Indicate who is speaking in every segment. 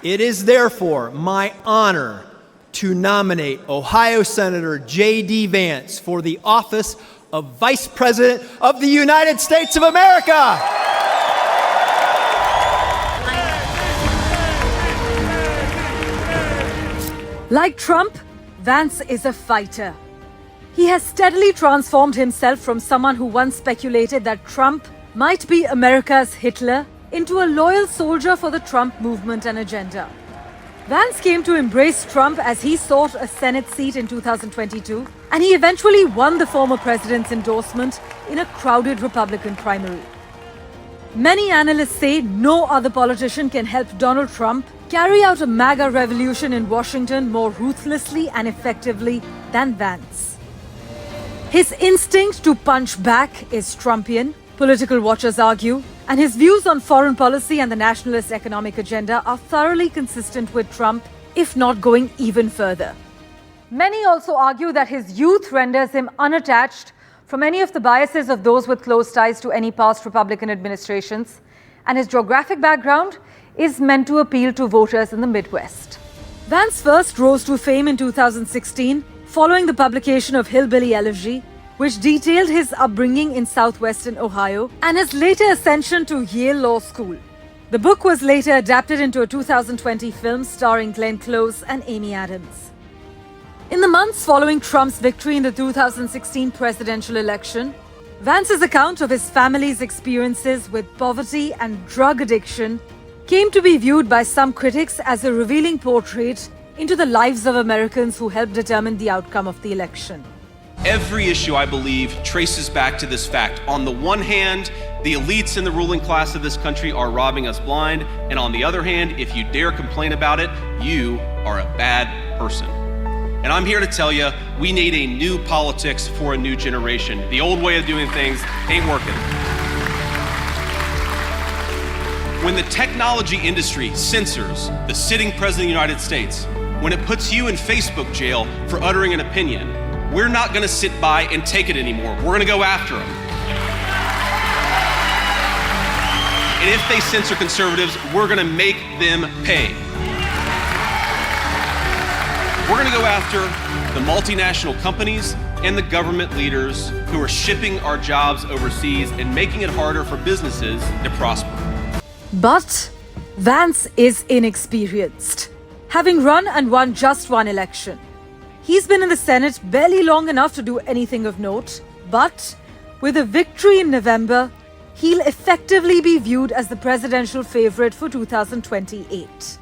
Speaker 1: It is therefore my honor to nominate Ohio Senator JD Vance for the office of Vice President of the United States of America.
Speaker 2: Like Trump, Vance is a fighter. He has steadily transformed himself from someone who once speculated that Trump might be America's Hitler into a loyal soldier for the Trump movement and agenda. Vance came to embrace Trump as he sought a Senate seat in 2022, and he eventually won the former president's endorsement in a crowded Republican primary. Many analysts say no other politician can help Donald Trump carry out a Maga revolution in Washington more ruthlessly and effectively than Vance. His instinct to punch back is Trumpian, political watchers argue, and his views on foreign policy and the nationalist economic agenda are thoroughly consistent with Trump, if not going even further. Many also argue that his youth renders him unattached from any of the biases of those with close ties to any past Republican administrations, and his geographic background is meant to appeal to voters in the Midwest. Vance first rose to fame in 2016 following the publication of Hillbilly Elegy, which detailed his upbringing in southwestern Ohio and his later ascension to Yale Law School. The book was later adapted into a 2020 film starring Glenn Close and Amy Adams. In the months following Trump's victory in the 2016 presidential election, Vance's account of his family's experiences with poverty and drug addiction came to be viewed by some critics as a revealing portrait into the lives of Americans who helped determine the outcome of the election.
Speaker 3: Every issue, I believe, traces back to this fact. On the one hand, the elites in the ruling class of this country are robbing us blind, and on the other hand, if you dare complain about it, you are a bad person. And I'm here to tell you, we need a new politics for a new generation. The old way of doing things ain't working. When the technology industry censors the sitting president of the United States, when it puts you in Facebook jail for uttering an opinion, we're not gonna sit by and take it anymore. We're gonna go after them. And if they censor conservatives, we're gonna make them pay. We're gonna go after the multinational companies and the government leaders who are shipping our jobs overseas and making it harder for businesses to prosper.
Speaker 2: But Vance is inexperienced, having run and won just one election. He's been in the Senate barely long enough to do anything of note, but with a victory in November, he'll effectively be viewed as the presidential favorite for 2028.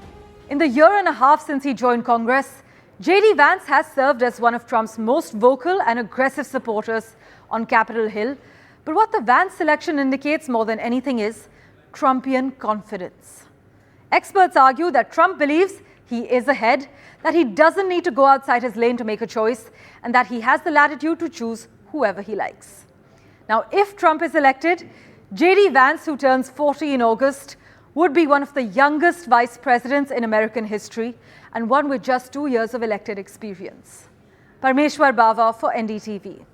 Speaker 2: In the year and a half since he joined Congress, JD Vance has served as one of Trump's most vocal and aggressive supporters on Capitol Hill. But what the Vance selection indicates more than anything is Trumpian confidence. Experts argue that Trump believes he is ahead, that he doesn't need to go outside his lane to make a choice, and that he has the latitude to choose whoever he likes. Now, if Trump is elected, JD Vance, who turns 40 in August, would be one of the youngest vice presidents in American history and one with just 2 years of elected experience. Parmeshwar Bawa for NDTV.